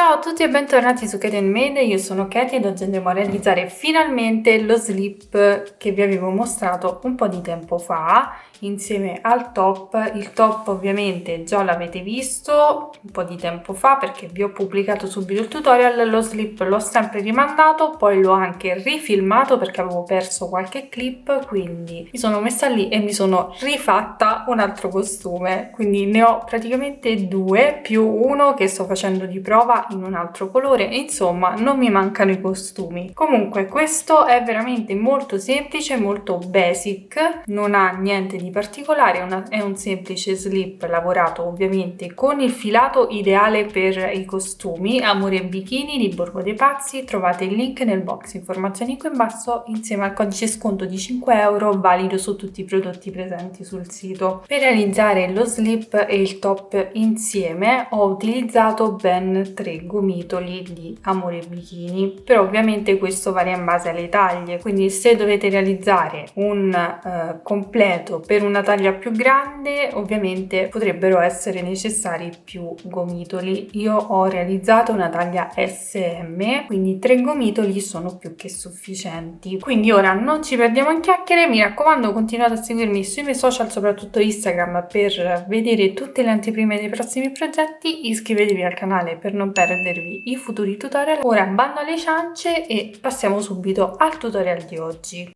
Ciao a tutti e bentornati su Katie Made, io sono Katie ed oggi andremo a realizzare finalmente lo slip che vi avevo mostrato un po' di tempo fa insieme al top. Il top ovviamente già l'avete visto un po' di tempo fa perché vi ho pubblicato subito il tutorial. Lo slip l'ho sempre rimandato, poi l'ho anche rifilmato perché avevo perso qualche clip, quindi mi sono messa lì e mi sono rifatta un altro costume, quindi ne ho praticamente due più uno che sto facendo di prova in un altro colore. Insomma, non mi mancano i costumi. Comunque questo è veramente molto semplice, molto basic, non ha niente di particolare, è un semplice slip lavorato ovviamente con il filato ideale per i costumi Amore Bikini di Borgo dei Pazzi. Trovate il link nel box informazioni qui in basso insieme al codice sconto di 5 euro valido su tutti i prodotti presenti sul sito. Per realizzare lo slip e il top insieme ho utilizzato ben 3 gomitoli di Amore Bikini, però ovviamente questo varia in base alle taglie, quindi se dovete realizzare un completo per una taglia più grande ovviamente potrebbero essere necessari più gomitoli. Io ho realizzato una taglia SM, quindi 3 gomitoli sono più che sufficienti. Quindi ora non ci perdiamo in chiacchiere, mi raccomando continuate a seguirmi sui miei social, soprattutto Instagram, per vedere tutte le anteprime dei prossimi progetti. Iscrivetevi al canale per non perdervi i futuri tutorial. Ora bando alle ciance e passiamo subito al tutorial di oggi.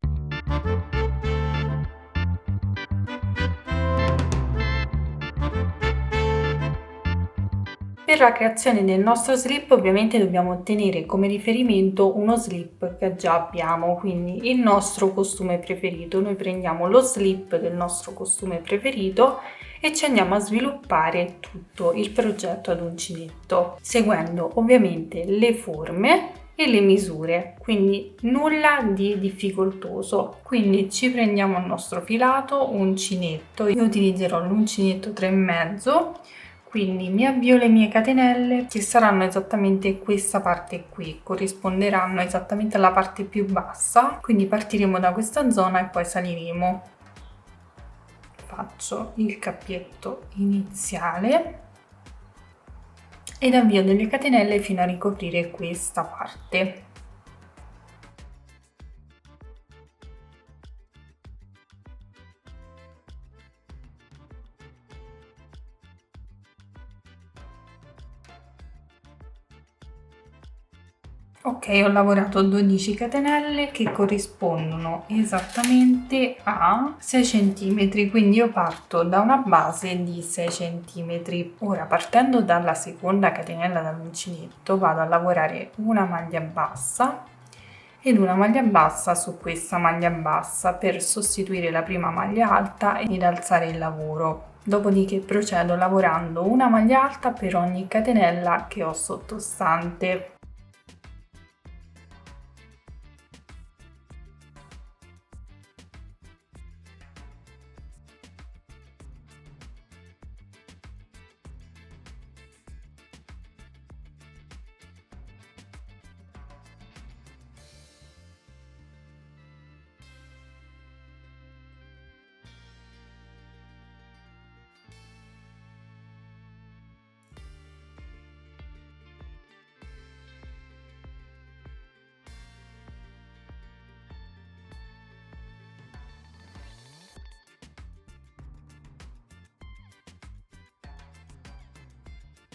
Per la creazione del nostro slip ovviamente dobbiamo tenere come riferimento uno slip che già abbiamo, quindi il nostro costume preferito. Noi prendiamo lo slip del nostro costume preferito e ci andiamo a sviluppare tutto il progetto ad uncinetto, seguendo ovviamente le forme e le misure, quindi nulla di difficoltoso. Quindi ci prendiamo il nostro filato, uncinetto, io utilizzerò l'uncinetto 3,5, quindi mi avvio le mie catenelle che saranno esattamente questa parte qui, corrisponderanno esattamente alla parte più bassa, quindi partiremo da questa zona e poi saliremo. Faccio il cappietto iniziale ed avvio delle catenelle fino a ricoprire questa parte. Ok, ho lavorato 12 catenelle che corrispondono esattamente a 6 cm, quindi io parto da una base di 6 cm. Ora, partendo dalla seconda catenella dall'uncinetto, vado a lavorare una maglia bassa ed una maglia bassa su questa maglia bassa per sostituire la prima maglia alta ed alzare il lavoro. Dopodiché procedo lavorando una maglia alta per ogni catenella che ho sottostante.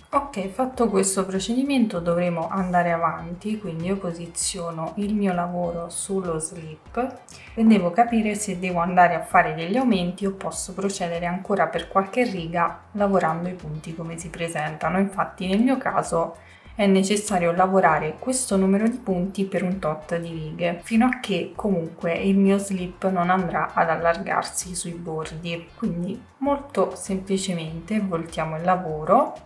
Ok, fatto questo procedimento dovremo andare avanti, quindi io posiziono il mio lavoro sullo slip e devo capire se devo andare a fare degli aumenti o posso procedere ancora per qualche riga lavorando i punti come si presentano. Infatti nel mio caso è necessario lavorare questo numero di punti per un tot di righe fino a che comunque il mio slip non andrà ad allargarsi sui bordi. Quindi molto semplicemente voltiamo il lavoro.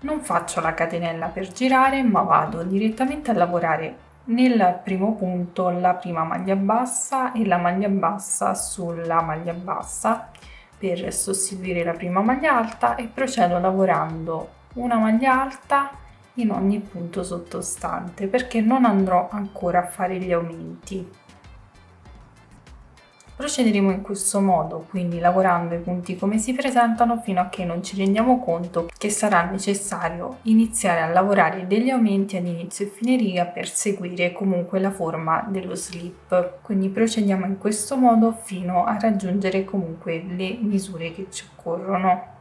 Non faccio la catenella per girare, ma vado direttamente a lavorare nel primo punto la prima maglia bassa e la maglia bassa sulla maglia bassa per sostituire la prima maglia alta e procedo lavorando una maglia alta in ogni punto sottostante perché non andrò ancora a fare gli aumenti. Procederemo in questo modo, quindi lavorando i punti come si presentano fino a che non ci rendiamo conto che sarà necessario iniziare a lavorare degli aumenti ad inizio e fine riga per seguire comunque la forma dello slip. Quindi procediamo in questo modo fino a raggiungere comunque le misure che ci occorrono.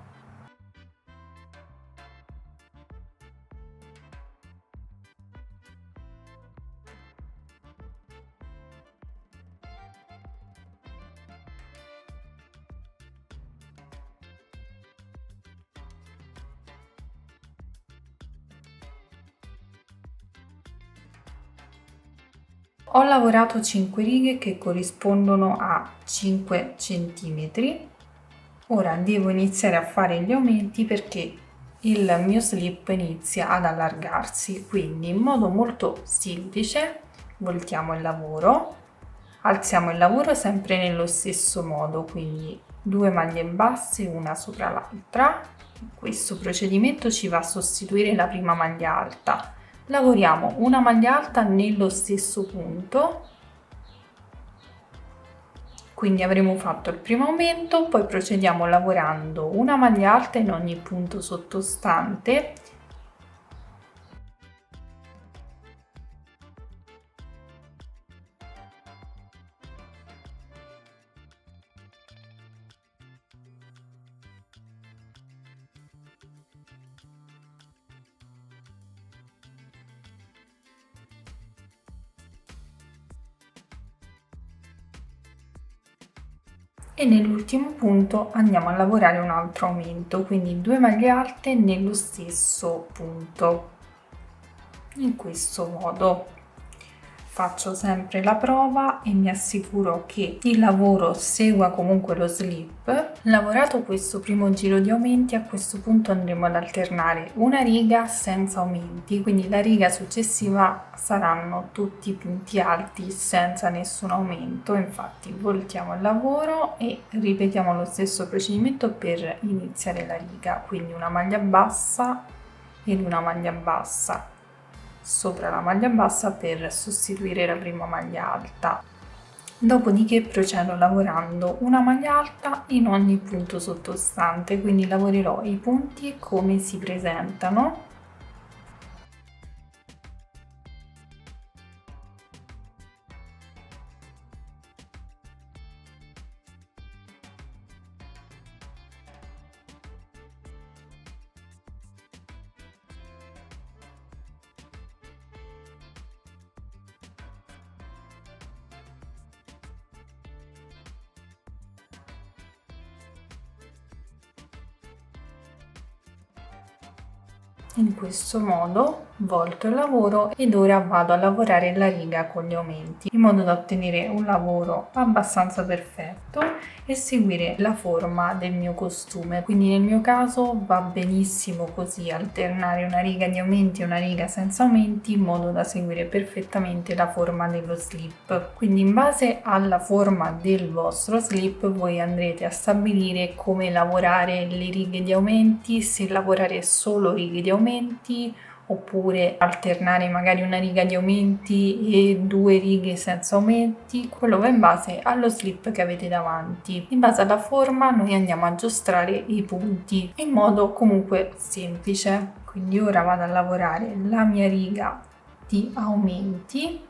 Ho lavorato 5 righe che corrispondono a 5 centimetri. Ora devo iniziare a fare gli aumenti perché il mio slip inizia ad allargarsi, quindi in modo molto semplice voltiamo il lavoro, alziamo il lavoro sempre nello stesso modo, quindi 2 maglie basse una sopra l'altra. Questo procedimento ci va a sostituire la prima maglia alta. Lavoriamo una maglia alta nello stesso punto, quindi avremo fatto il primo aumento, poi procediamo lavorando una maglia alta in ogni punto sottostante. E nell'ultimo punto andiamo a lavorare un altro aumento, quindi 2 maglie alte nello stesso punto, in questo modo. Faccio sempre la prova e mi assicuro che il lavoro segua comunque lo slip. Lavorato questo primo giro di aumenti, a questo punto andremo ad alternare una riga senza aumenti, quindi la riga successiva saranno tutti punti alti senza nessun aumento. Infatti voltiamo il lavoro e ripetiamo lo stesso procedimento per iniziare la riga, quindi una maglia bassa ed una maglia bassa sopra la maglia bassa per sostituire la prima maglia alta. Dopodiché procedo lavorando una maglia alta in ogni punto sottostante, quindi lavorerò i punti come si presentano. In questo modo volto il lavoro ed ora vado a lavorare la riga con gli aumenti in modo da ottenere un lavoro abbastanza perfetto e seguire la forma del mio costume. Quindi nel mio caso va benissimo così alternare una riga di aumenti e una riga senza aumenti in modo da seguire perfettamente la forma dello slip. Quindi in base alla forma del vostro slip voi andrete a stabilire come lavorare le righe di aumenti, se lavorare solo righe di aumenti oppure alternare magari una riga di aumenti e 2 righe senza aumenti. Quello va in base allo slip che avete davanti. In base alla forma noi andiamo a giostrare i punti in modo comunque semplice. Quindi ora vado a lavorare la mia riga di aumenti,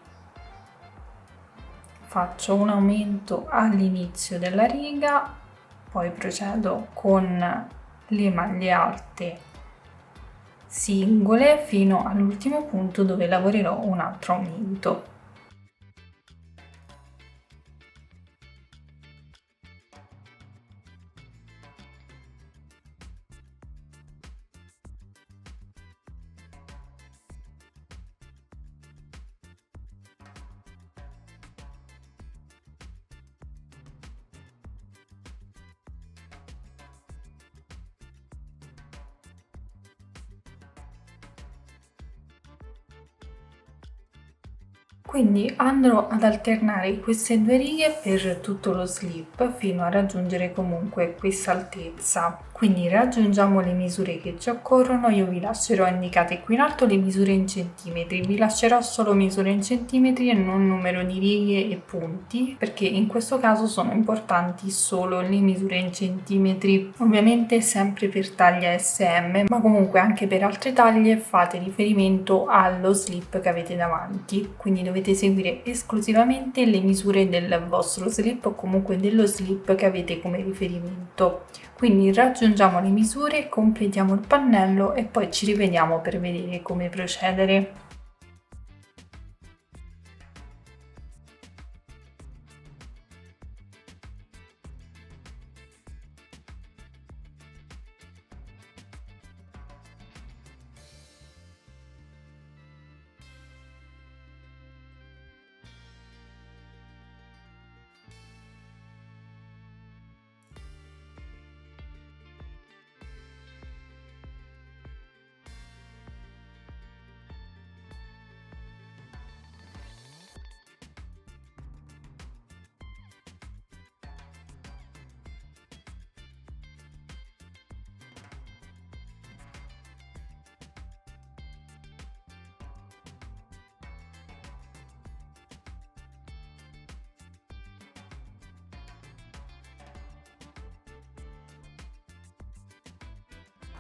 faccio un aumento all'inizio della riga, poi procedo con le maglie alte singole fino all'ultimo punto dove lavorerò un altro aumento. Quindi andrò ad alternare queste 2 righe per tutto lo slip fino a raggiungere comunque questa altezza. Quindi raggiungiamo le misure che ci occorrono, io vi lascerò indicate qui in alto le misure in centimetri, vi lascerò solo misure in centimetri e non numero di righe e punti, perché in questo caso sono importanti solo le misure in centimetri, ovviamente sempre per taglia SM, ma comunque anche per altre taglie fate riferimento allo slip che avete davanti, quindi dovete seguire esclusivamente le misure del vostro slip o comunque dello slip che avete come riferimento. Quindi raggiungiamo le misure, completiamo il pannello e poi ci rivediamo per vedere come procedere.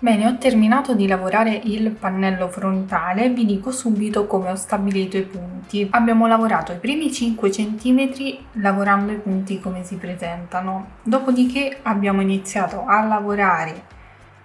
Bene, ho terminato di lavorare il pannello frontale, vi dico subito come ho stabilito i punti. Abbiamo lavorato i primi 5 cm lavorando i punti come si presentano, dopodiché abbiamo iniziato a lavorare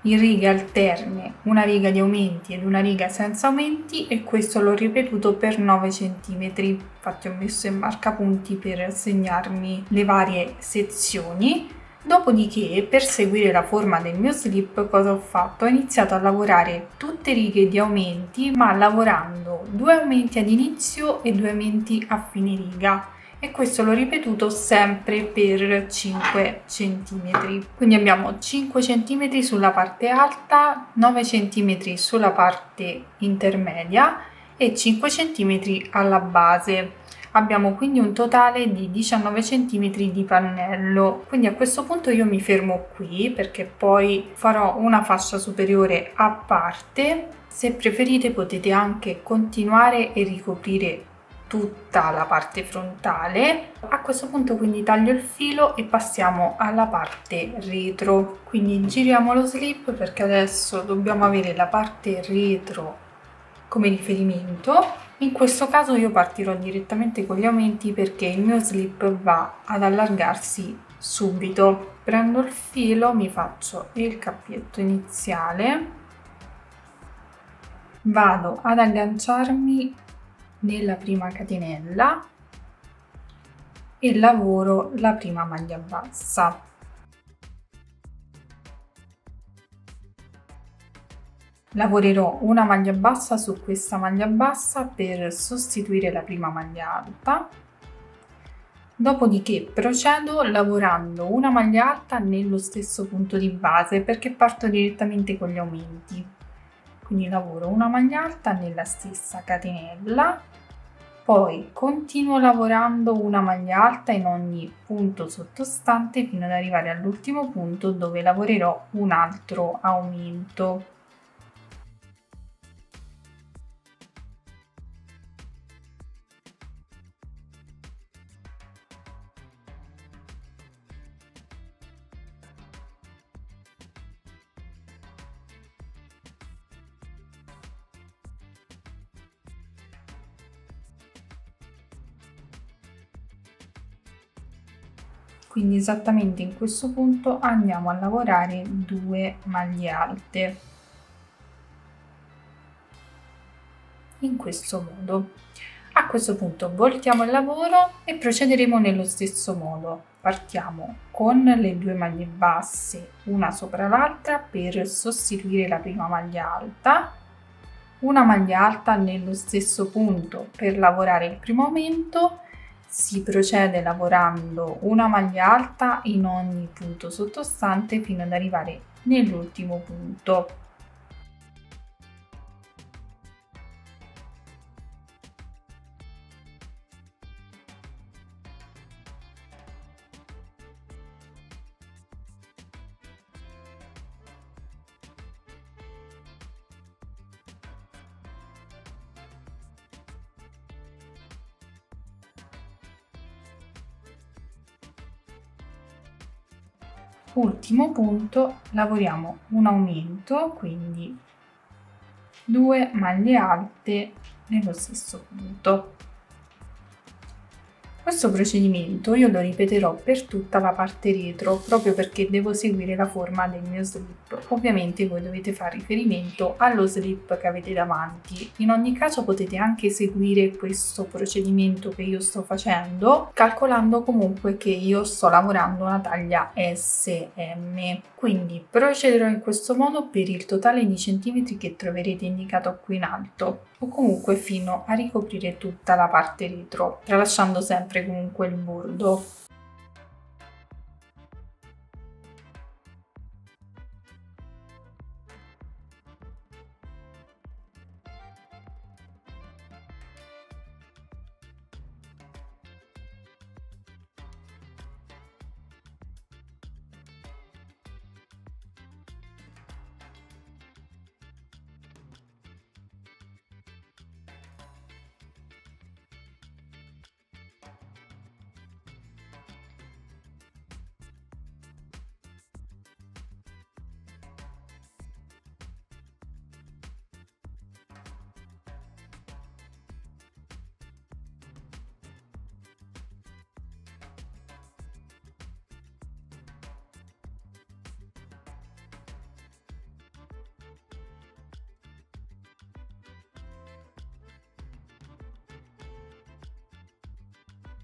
in righe alterne, una riga di aumenti ed una riga senza aumenti, e questo l'ho ripetuto per 9 cm. Infatti ho messo in marcapunti per segnarmi le varie sezioni. Dopodiché, per seguire la forma del mio slip, cosa ho fatto? Ho iniziato a lavorare tutte righe di aumenti, ma lavorando 2 aumenti ad inizio e 2 aumenti a fine riga, e questo l'ho ripetuto sempre per 5 cm. Quindi abbiamo 5 cm sulla parte alta, 9 cm sulla parte intermedia e 5 cm alla base. Abbiamo quindi un totale di 19 cm di pannello, quindi a questo punto io mi fermo qui perché poi farò una fascia superiore a parte. Se preferite potete anche continuare e ricoprire tutta la parte frontale. A questo punto quindi taglio il filo e passiamo alla parte retro, quindi giriamo lo slip perché adesso dobbiamo avere la parte retro come riferimento. In questo caso io partirò direttamente con gli aumenti perché il mio slip va ad allargarsi subito. Prendo il filo, mi faccio il cappietto iniziale, vado ad agganciarmi nella prima catenella e lavoro la prima maglia bassa. Lavorerò una maglia bassa su questa maglia bassa per sostituire la prima maglia alta, dopodiché procedo lavorando una maglia alta nello stesso punto di base perché parto direttamente con gli aumenti. Quindi lavoro una maglia alta nella stessa catenella, poi continuo lavorando una maglia alta in ogni punto sottostante fino ad arrivare all'ultimo punto dove lavorerò un altro aumento. Quindi esattamente in questo punto andiamo a lavorare 2 maglie alte in questo modo. A questo punto voltiamo il lavoro e procederemo nello stesso modo. Partiamo con le 2 maglie basse una sopra l'altra per sostituire la prima maglia alta, una maglia alta nello stesso punto per lavorare il primo aumento. Si procede lavorando una maglia alta in ogni punto sottostante fino ad arrivare nell'ultimo punto. Ultimo punto, lavoriamo un aumento, quindi 2 maglie alte nello stesso punto. Questo procedimento io lo ripeterò per tutta la parte retro proprio perché devo seguire la forma del mio slip. Ovviamente voi dovete fare riferimento allo slip che avete davanti. In ogni caso potete anche seguire questo procedimento che io sto facendo calcolando comunque che io sto lavorando una taglia SM. Quindi procederò in questo modo per il totale di centimetri che troverete indicato qui in alto o comunque fino a ricoprire tutta la parte retro, tralasciando sempre comunque il bordo.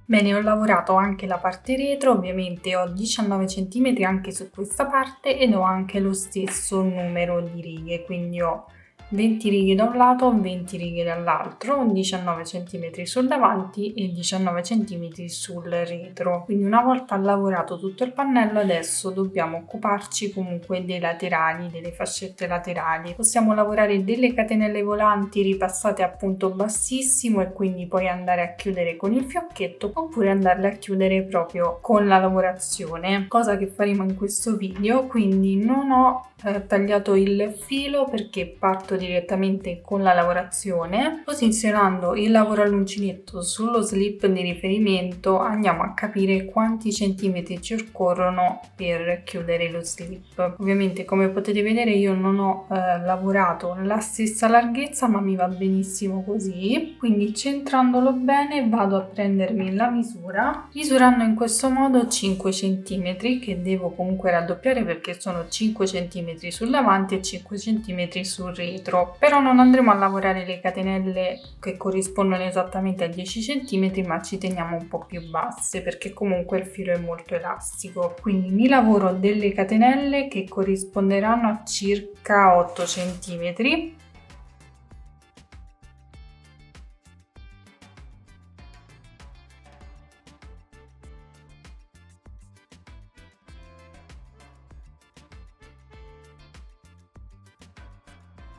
Bene, ho lavorato anche la parte retro, ovviamente ho 19 cm anche su questa parte ed ho anche lo stesso numero di righe, quindi ho 20 righe da un lato, 20 righe dall'altro, 19 cm sul davanti e 19 cm sul retro. Quindi una volta lavorato tutto il pannello adesso dobbiamo occuparci comunque dei laterali, delle fascette laterali. Possiamo lavorare delle catenelle volanti ripassate a punto bassissimo e quindi poi andare a chiudere con il fiocchetto oppure andarle a chiudere proprio con la lavorazione, cosa che faremo in questo video. Quindi non ho tagliato il filo perché parto direttamente con la lavorazione. Posizionando il lavoro all'uncinetto sullo slip di riferimento andiamo a capire quanti centimetri ci occorrono per chiudere lo slip. Ovviamente, come potete vedere, io non ho lavorato la stessa larghezza, ma mi va benissimo così. Quindi centrandolo bene vado a prendermi la misura, misurando in questo modo 5 cm che devo comunque raddoppiare perché sono 5 cm sul davanti e 5 cm sul retro. Però non andremo a lavorare le catenelle che corrispondono esattamente a 10 cm, ma ci teniamo un po' più basse perché comunque il filo è molto elastico. Quindi mi lavoro delle catenelle che corrisponderanno a circa 8 cm.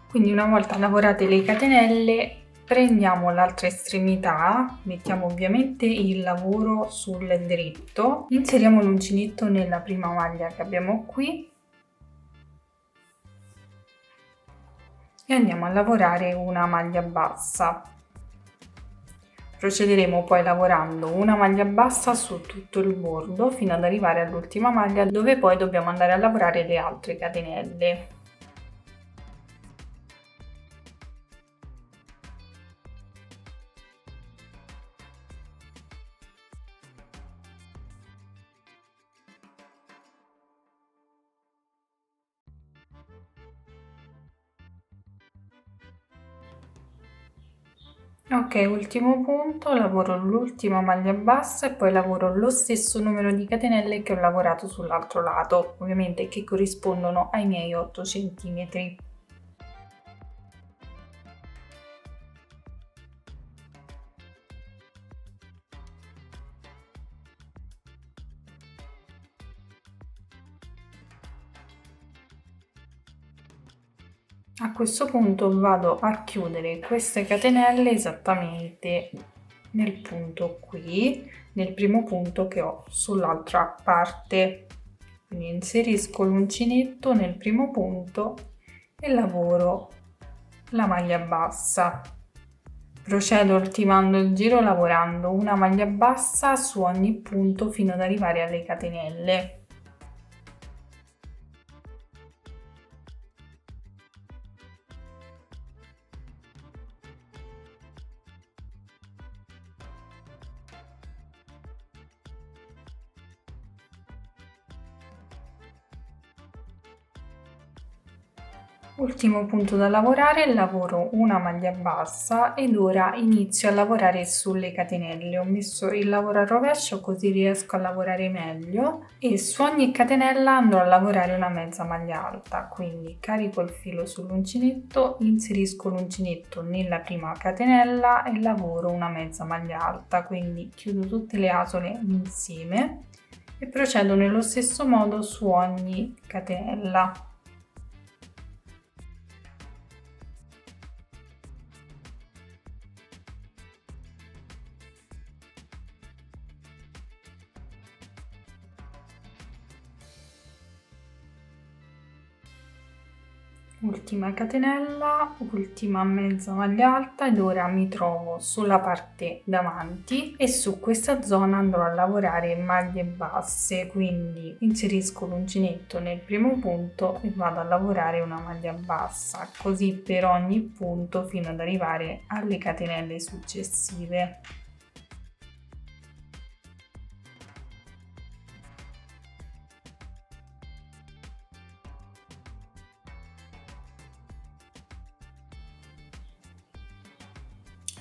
Quindi una volta lavorate le catenelle prendiamo l'altra estremità, mettiamo ovviamente il lavoro sul dritto, inseriamo l'uncinetto nella prima maglia che abbiamo qui e andiamo a lavorare una maglia bassa. Procederemo poi lavorando una maglia bassa su tutto il bordo fino ad arrivare all'ultima maglia dove poi dobbiamo andare a lavorare le altre catenelle. Ok, ultimo punto, lavoro l'ultima maglia bassa e poi lavoro lo stesso numero di catenelle che ho lavorato sull'altro lato, ovviamente che corrispondono ai miei 8 cm. A questo punto vado a chiudere queste catenelle esattamente nel punto qui, nel primo punto che ho sull'altra parte. Quindi inserisco l'uncinetto nel primo punto e lavoro la maglia bassa. Procedo ultimando il giro lavorando una maglia bassa su ogni punto fino ad arrivare alle catenelle. Ultimo punto da lavorare, lavoro una maglia bassa ed ora inizio a lavorare sulle catenelle. Ho messo il lavoro a rovescio così riesco a lavorare meglio e su ogni catenella andrò a lavorare una mezza maglia alta, quindi carico il filo sull'uncinetto, inserisco l'uncinetto nella prima catenella e lavoro una mezza maglia alta, quindi chiudo tutte le asole insieme e procedo nello stesso modo su ogni catenella. Ultima catenella, ultima mezza maglia alta ed ora mi trovo sulla parte davanti e su questa zona andrò a lavorare maglie basse, quindi inserisco l'uncinetto nel primo punto e vado a lavorare una maglia bassa, così per ogni punto fino ad arrivare alle catenelle successive.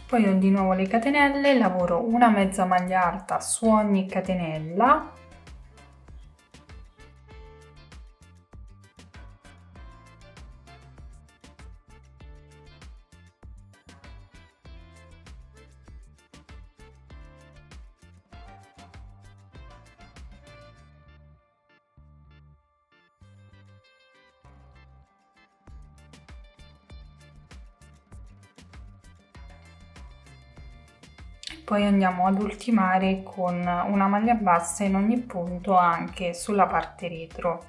Poi ho di nuovo le catenelle, lavoro una mezza maglia alta su ogni catenella poi andiamo ad ultimare con una maglia bassa in ogni punto anche sulla parte retro.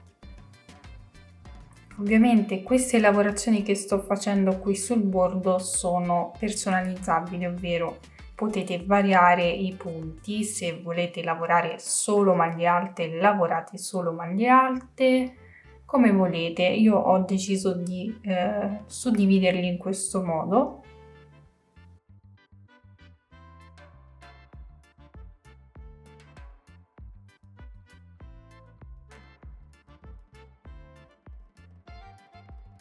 Ovviamente queste lavorazioni che sto facendo qui sul bordo sono personalizzabili, ovvero potete variare i punti. Se volete lavorare solo maglie alte, lavorate solo maglie alte, come volete. Io ho deciso di suddividerli in questo modo.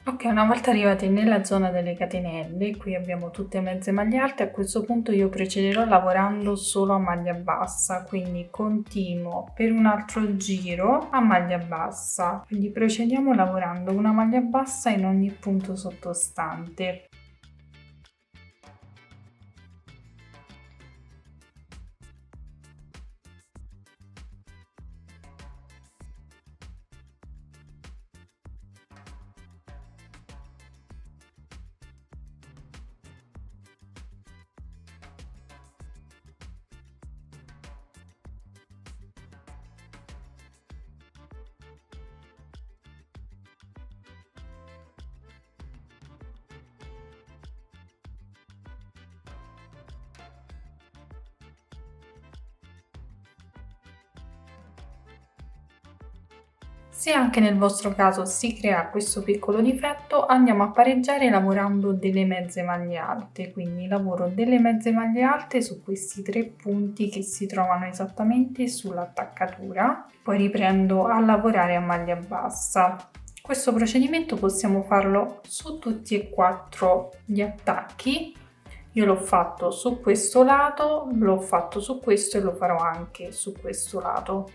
Ok, una volta arrivati nella zona delle catenelle, qui abbiamo tutte mezze maglie alte, a questo punto io procederò lavorando solo a maglia bassa, quindi continuo per un altro giro a maglia bassa, quindi procediamo lavorando una maglia bassa in ogni punto sottostante. Se anche nel vostro caso si crea questo piccolo difetto, andiamo a pareggiare lavorando delle mezze maglie alte, quindi lavoro delle mezze maglie alte su questi 3 punti che si trovano esattamente sull'attaccatura, poi riprendo a lavorare a maglia bassa. Questo procedimento possiamo farlo su tutti e 4 gli attacchi. Io l'ho fatto su questo lato, l'ho fatto su questo e lo farò anche su questo lato.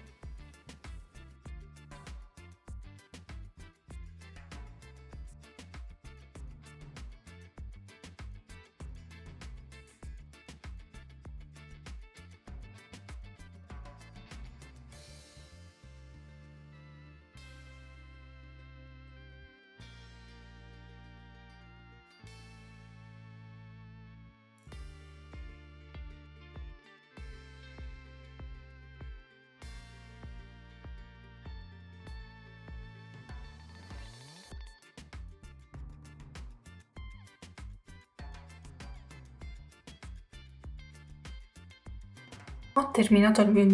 Ho terminato il mio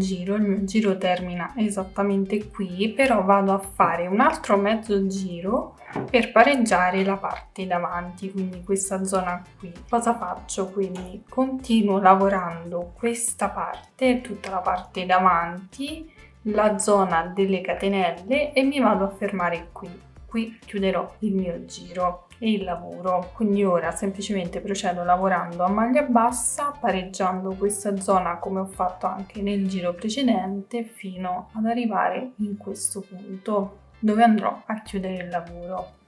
giro termina esattamente qui, però vado a fare un altro mezzo giro per pareggiare la parte davanti, quindi questa zona qui. Cosa faccio? Quindi continuo lavorando questa parte, tutta la parte davanti, la zona delle catenelle e mi vado a fermare qui. qui chiuderò il mio giro e il lavoro. Quindi ora semplicemente procedo lavorando a maglia bassa, pareggiando questa zona come ho fatto anche nel giro precedente, fino ad arrivare in questo punto dove andrò a chiudere il lavoro.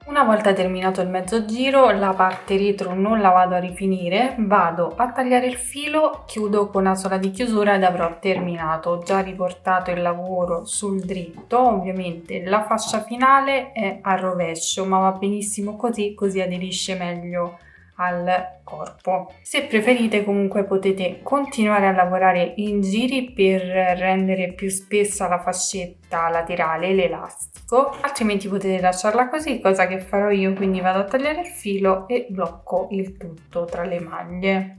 Una volta terminato il mezzo giro, la parte retro non la vado a rifinire, vado a tagliare il filo, chiudo con una sola di chiusura ed avrò terminato. Ho già riportato il lavoro sul dritto, ovviamente la fascia finale è a rovescio, ma va benissimo così, così aderisce meglio al corpo. Se preferite comunque potete continuare a lavorare in giri per rendere più spessa la fascetta laterale, l'elastico, altrimenti potete lasciarla così, cosa che farò io, quindi vado a tagliare il filo e blocco il tutto tra le maglie.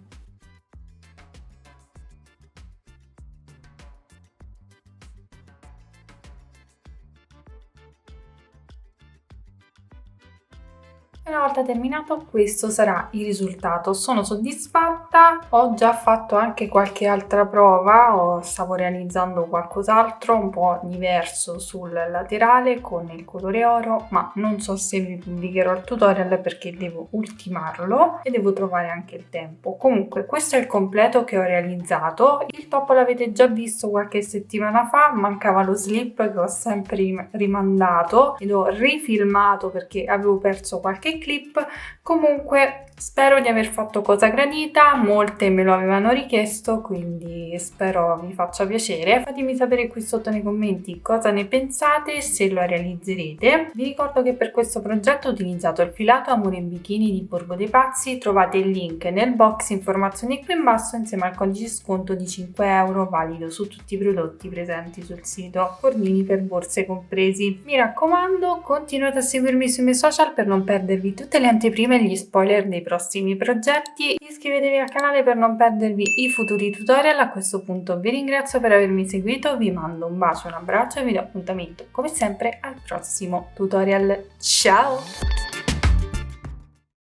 Una volta terminato, questo sarà il risultato. Sono soddisfatta, ho già fatto anche qualche altra prova, stavo realizzando qualcos'altro un po' diverso sul laterale con il colore oro, ma non so se vi pubblicherò il tutorial perché devo ultimarlo e devo trovare anche il tempo. Comunque questo è il completo che ho realizzato. Il top l'avete già visto qualche settimana fa, mancava lo slip che ho sempre rimandato ed ho rifilmato perché avevo perso qualche clip. Comunque spero di aver fatto cosa gradita, molte me lo avevano richiesto, quindi spero vi faccia piacere. Fatemi sapere qui sotto nei commenti cosa ne pensate, se lo realizzerete. Vi ricordo che per questo progetto ho utilizzato il filato Amore in Bikini di Borgo dei Pazzi, trovate il link nel box informazioni qui in basso insieme al codice sconto di 5 euro valido su tutti i prodotti presenti sul sito, cordini per borse compresi. Mi raccomando, continuate a seguirmi sui miei social per non perdervi tutte le anteprime e gli spoiler dei prossimi progetti. Iscrivetevi al canale per non perdervi i futuri tutorial. A questo punto vi ringrazio per avermi seguito, vi mando un bacio, un abbraccio e vi do appuntamento come sempre al prossimo tutorial. Ciao!